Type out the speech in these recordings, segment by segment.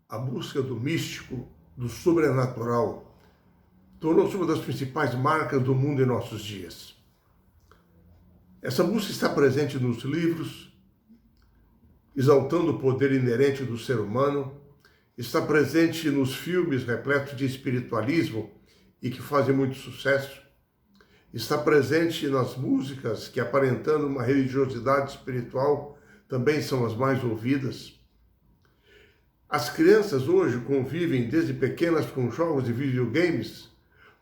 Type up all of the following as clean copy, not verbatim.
A busca do místico, do sobrenatural, tornou-se uma das principais marcas do mundo em nossos dias. Essa busca está presente nos livros, exaltando o poder inerente do ser humano, está presente nos filmes repletos de espiritualismo e que fazem muito sucesso, está presente nas músicas que, aparentando uma religiosidade espiritual, também são as mais ouvidas. As crianças hoje convivem desde pequenas com jogos de videogames,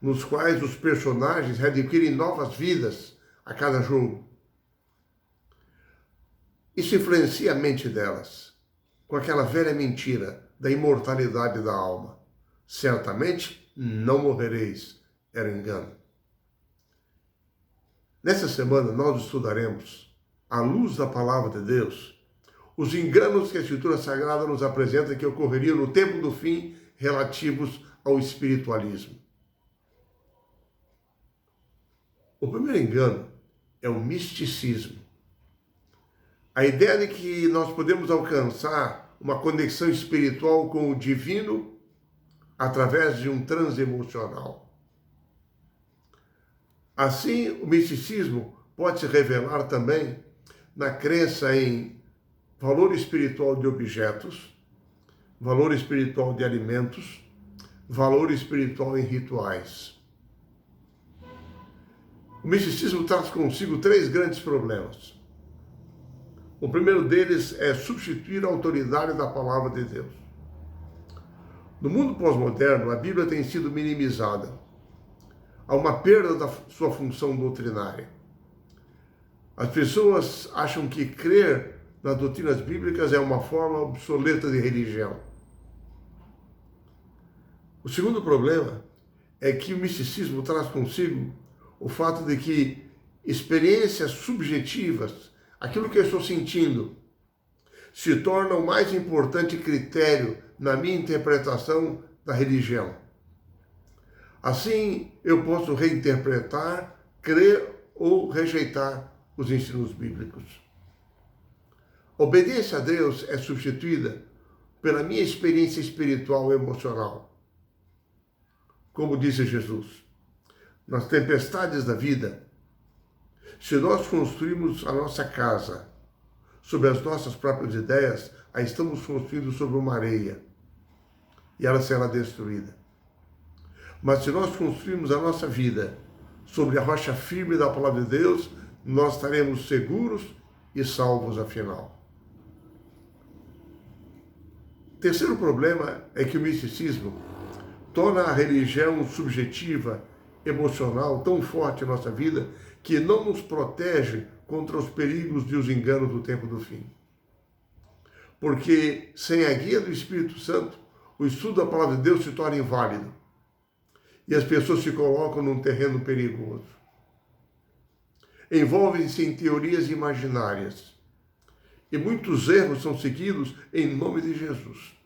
nos quais os personagens adquirem novas vidas a cada jogo. Isso influencia a mente delas, com aquela velha mentira da imortalidade da alma. Certamente não morrereis, era engano. Nessa semana nós estudaremos, à luz da palavra de Deus, os enganos que a Escritura Sagrada nos apresenta que ocorreriam no tempo do fim relativos ao espiritualismo. O primeiro engano é o misticismo. A ideia de que nós podemos alcançar uma conexão espiritual com o divino através de um transe emocional. Assim, o misticismo pode se revelar também na crença em valor espiritual de objetos, valor espiritual de alimentos, valor espiritual em rituais. O misticismo traz consigo três grandes problemas. O primeiro deles é substituir a autoridade da palavra de Deus. No mundo pós-moderno, a Bíblia tem sido minimizada. Há uma perda da sua função doutrinária. As pessoas acham que crer nas doutrinas bíblicas é uma forma obsoleta de religião. O segundo problema é que o misticismo traz consigo o fato de que experiências subjetivas, aquilo que eu estou sentindo, se torna o mais importante critério na minha interpretação da religião. Assim, eu posso reinterpretar, crer ou rejeitar os ensinos bíblicos. A obediência a Deus é substituída pela minha experiência espiritual e emocional. Como disse Jesus, nas tempestades da vida, se nós construímos a nossa casa sobre as nossas próprias ideias, a estamos construindo sobre uma areia e ela será destruída. Mas se nós construirmos a nossa vida sobre a rocha firme da palavra de Deus, nós estaremos seguros e salvos afinal. O terceiro problema é que o misticismo torna a religião subjetiva, emocional, tão forte em nossa vida, que não nos protege contra os perigos e os enganos do tempo do fim. Porque sem a guia do Espírito Santo, o estudo da palavra de Deus se torna inválido. E as pessoas se colocam num terreno perigoso. Envolvem-se em teorias imaginárias. E muitos erros são seguidos em nome de Jesus.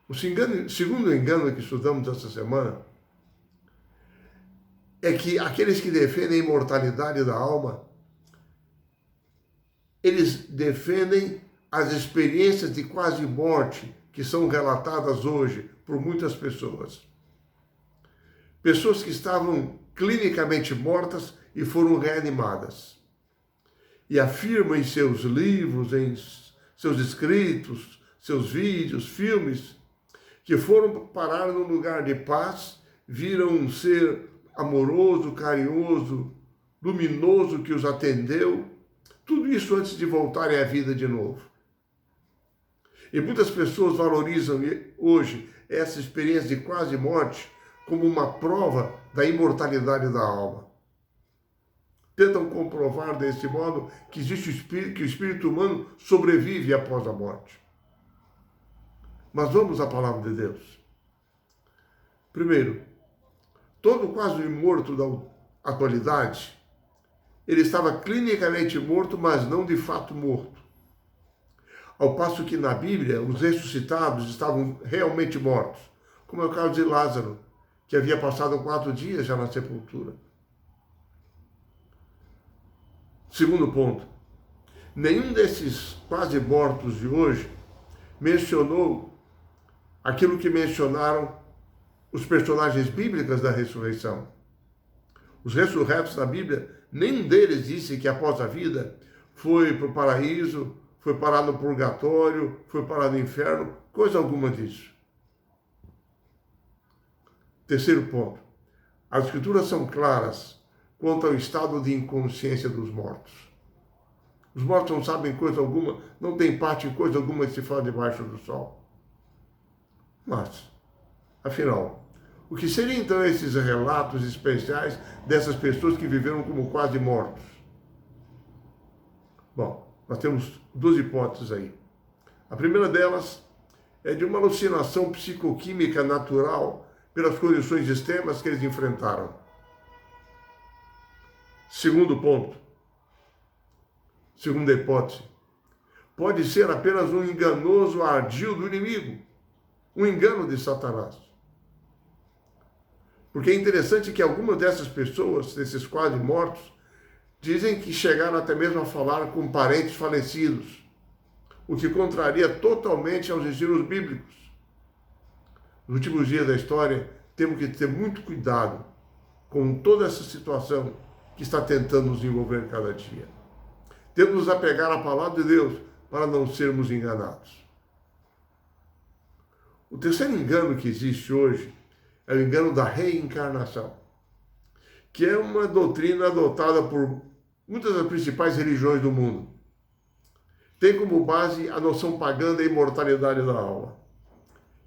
O segundo engano que estudamos essa semana é que aqueles que defendem a imortalidade da alma, eles defendem as experiências de quase morte que são relatadas hoje por muitas pessoas. Pessoas que estavam clinicamente mortas e foram reanimadas. E afirmam em seus livros, em seus escritos, seus vídeos, filmes, que foram parar num lugar de paz, viram um ser amoroso, carinhoso, luminoso que os atendeu, tudo isso antes de voltarem à vida de novo. E muitas pessoas valorizam hoje essa experiência de quase morte como uma prova da imortalidade da alma. Tentam comprovar desse modo que existe que o espírito humano sobrevive após a morte. Mas vamos à palavra de Deus. Primeiro, todo quase morto da atualidade, ele estava clinicamente morto, mas não de fato morto. Ao passo que na Bíblia, os ressuscitados estavam realmente mortos, como é o caso de Lázaro, que havia passado 4 dias já na sepultura. Segundo ponto, nenhum desses quase mortos de hoje mencionou aquilo que mencionaram os personagens bíblicos da ressurreição. Os ressurretos da Bíblia, nenhum deles disse que após a vida foi para o paraíso, foi parar no purgatório, foi parar no inferno, coisa alguma disso. Terceiro ponto. As Escrituras são claras quanto ao estado de inconsciência dos mortos. Os mortos não sabem coisa alguma, não têm parte em coisa alguma que se fala debaixo do sol. Mas, afinal, o que seriam então esses relatos especiais dessas pessoas que viveram como quase mortos? Bom, nós temos duas hipóteses aí. A primeira delas é de uma alucinação psicoquímica natural pelas condições extremas que eles enfrentaram. Segundo ponto, segunda hipótese, pode ser apenas um enganoso ardil do inimigo, um engano de Satanás. Porque é interessante que algumas dessas pessoas, desses quase mortos, dizem que chegaram até mesmo a falar com parentes falecidos, o que contraria totalmente aos ensinos bíblicos. Nos últimos dias da história, temos que ter muito cuidado com toda essa situação que está tentando nos envolver cada dia. Temos que nos apegar à palavra de Deus para não sermos enganados. O terceiro engano que existe hoje é o engano da reencarnação, que é uma doutrina adotada por muitas das principais religiões do mundo. Tem como base a noção pagã da imortalidade da alma.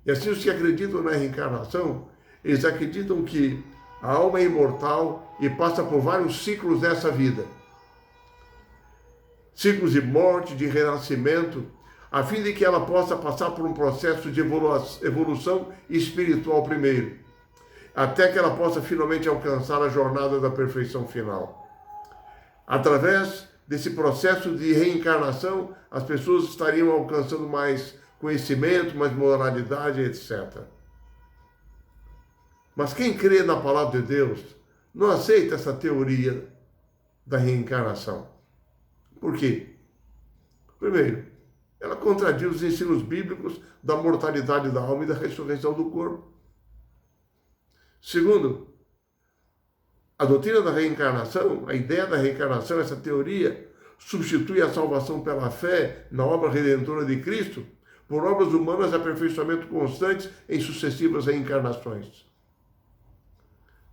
E assim os que acreditam na reencarnação, eles acreditam que a alma é imortal e passa por vários ciclos nessa vida. Ciclos de morte, de renascimento, a fim de que ela possa passar por um processo de evolução espiritual primeiro, até que ela possa finalmente alcançar a jornada da perfeição final. Através desse processo de reencarnação, as pessoas estariam alcançando mais conhecimento, mais moralidade, etc. Mas quem crê na palavra de Deus não aceita essa teoria da reencarnação. Por quê? Primeiro, ela contradiz os ensinos bíblicos da mortalidade da alma e da ressurreição do corpo. Segundo, a doutrina da reencarnação, a ideia da reencarnação, essa teoria, substitui a salvação pela fé na obra redentora de Cristo por obras humanas de aperfeiçoamento constantes em sucessivas reencarnações.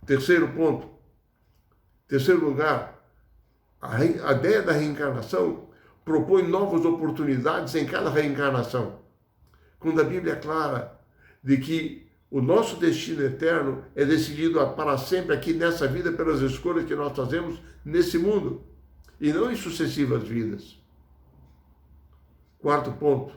Terceiro ponto. Terceiro lugar, a ideia da reencarnação propõe novas oportunidades em cada reencarnação, quando a Bíblia é clara de que o nosso destino eterno é decidido para sempre aqui nessa vida pelas escolhas que nós fazemos nesse mundo e não em sucessivas vidas. Quarto ponto,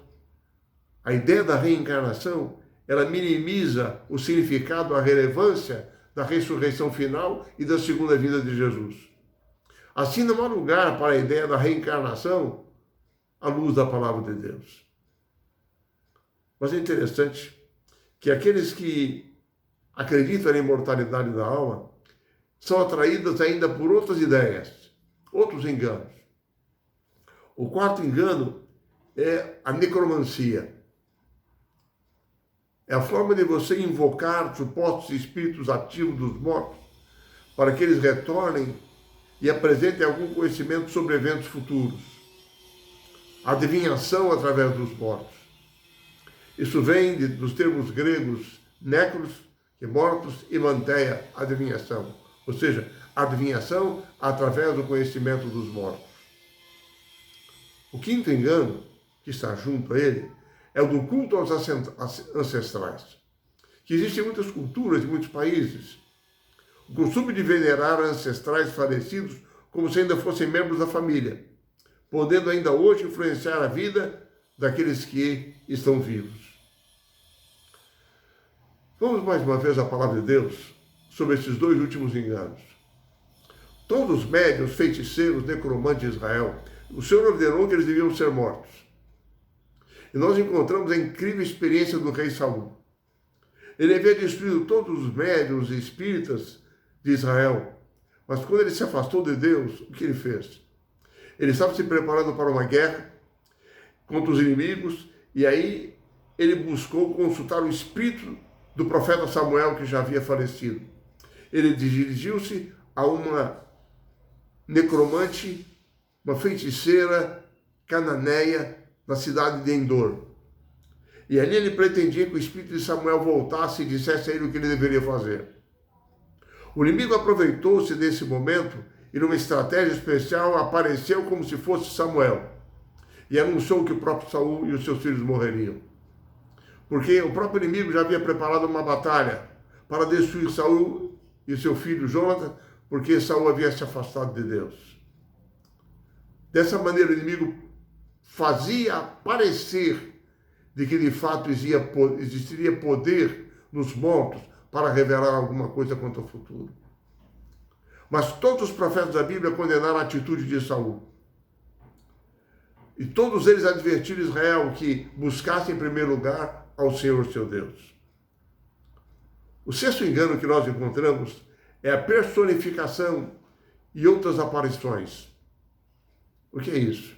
a ideia da reencarnação, ela minimiza o significado, a relevância da ressurreição final e da segunda vinda de Jesus. Assim, não há lugar para a ideia da reencarnação à luz da palavra de Deus. Mas é interessante que aqueles que acreditam na imortalidade da alma são atraídos ainda por outras ideias, outros enganos. O quarto engano é a necromancia. É a forma de você invocar supostos espíritos ativos dos mortos para que eles retornem e apresentem algum conhecimento sobre eventos futuros. Adivinhação através dos mortos. Isso vem dos termos gregos necros, que é mortos, e manteia, adivinhação. Ou seja, adivinhação através do conhecimento dos mortos. O quinto engano, que está junto a ele, é o do culto aos ancestrais. Que existem muitas culturas de muitos países. O costume de venerar ancestrais falecidos como se ainda fossem membros da família, podendo ainda hoje influenciar a vida daqueles que estão vivos. Vamos mais uma vez à palavra de Deus sobre esses dois últimos enganos. Todos os médiuns, feiticeiros, necromantes de Israel, o Senhor ordenou que eles deviam ser mortos. E nós encontramos a incrível experiência do rei Saul. Ele havia destruído todos os médiuns e espíritas de Israel. Mas quando ele se afastou de Deus, o que ele fez? Ele estava se preparando para uma guerra contra os inimigos, e aí ele buscou consultar o espírito do profeta Samuel, que já havia falecido. Ele dirigiu-se a uma necromante, uma feiticeira cananeia na cidade de Endor. E ali ele pretendia que o espírito de Samuel voltasse e dissesse a ele o que ele deveria fazer. O inimigo aproveitou-se desse momento e, numa estratégia especial, apareceu como se fosse Samuel e anunciou que o próprio Saul e os seus filhos morreriam. Porque o próprio inimigo já havia preparado uma batalha para destruir Saul e seu filho Jonathan, porque Saul havia se afastado de Deus. Dessa maneira, o inimigo fazia parecer de que de fato existiria poder nos mortos para revelar alguma coisa quanto ao futuro. Mas todos os profetas da Bíblia condenaram a atitude de Saul. E todos eles advertiram Israel que buscasse em primeiro lugar ao Senhor seu Deus. O sexto engano que nós encontramos é a personificação e outras aparições. O que é isso?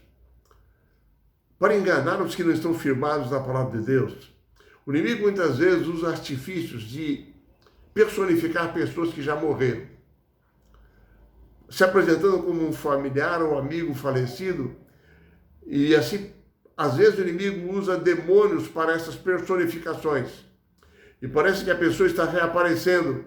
Para enganar os que não estão firmados na palavra de Deus, o inimigo muitas vezes usa artifícios de personificar pessoas que já morreram, se apresentando como um familiar ou amigo falecido, e assim, às vezes o inimigo usa demônios para essas personificações, e parece que a pessoa está reaparecendo.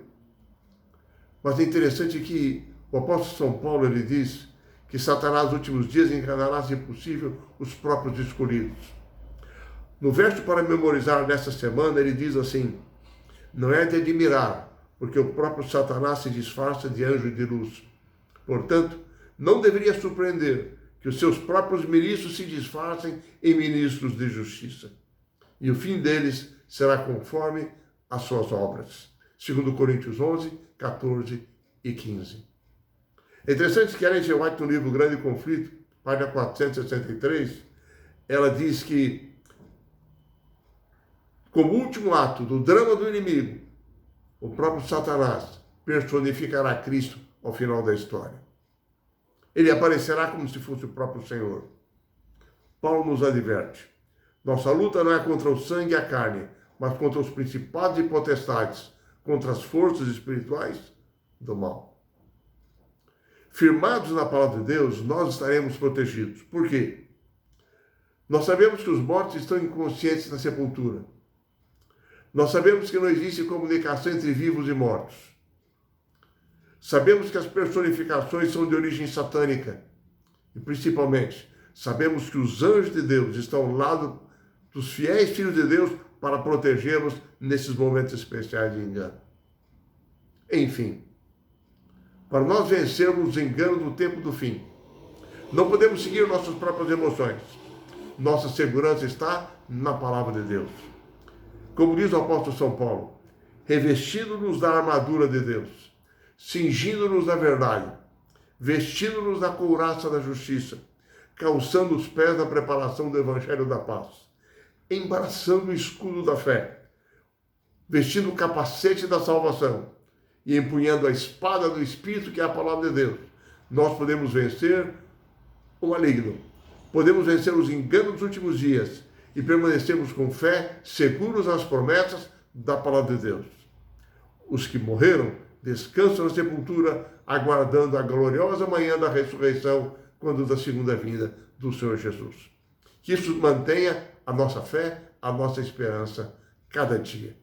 Mas é interessante que o apóstolo São Paulo, ele diz que Satanás nos últimos dias enganará, se possível, os próprios escolhidos. No verso para memorizar desta semana, ele diz assim: não é de admirar, porque o próprio Satanás se disfarça de anjo de luz. Portanto, não deveria surpreender que os seus próprios ministros se disfarcem em ministros de justiça. E o fim deles será conforme as suas obras. 2 Coríntios 11, 14 e 15. É interessante que Ellen G. White, no livro Grande Conflito, página 463, ela diz que, como último ato do drama do inimigo, o próprio Satanás personificará Cristo ao final da história. Ele aparecerá como se fosse o próprio Senhor. Paulo nos adverte: nossa luta não é contra o sangue e a carne, mas contra os principados e potestades, contra as forças espirituais do mal. Firmados na palavra de Deus, nós estaremos protegidos. Por quê? Nós sabemos que os mortos estão inconscientes na sepultura. Nós sabemos que não existe comunicação entre vivos e mortos. Sabemos que as personificações são de origem satânica. E, principalmente, sabemos que os anjos de Deus estão ao lado dos fiéis filhos de Deus para protegê-los nesses momentos especiais de engano. Enfim, para nós vencermos os enganos do tempo do fim, não podemos seguir nossas próprias emoções. Nossa segurança está na palavra de Deus. Como diz o apóstolo São Paulo: revestindo-nos da armadura de Deus, cingindo-nos da verdade, vestindo-nos da couraça da justiça, calçando os pés na preparação do evangelho da paz, embaraçando o escudo da fé, vestindo o capacete da salvação e empunhando a espada do Espírito, que é a palavra de Deus. Nós podemos vencer o maligno, podemos vencer os enganos dos últimos dias e permanecermos com fé, seguros nas promessas da palavra de Deus. Os que morreram descansam na sepultura, aguardando a gloriosa manhã da ressurreição, quando da segunda vinda do Senhor Jesus. Que isso mantenha a nossa fé, a nossa esperança cada dia.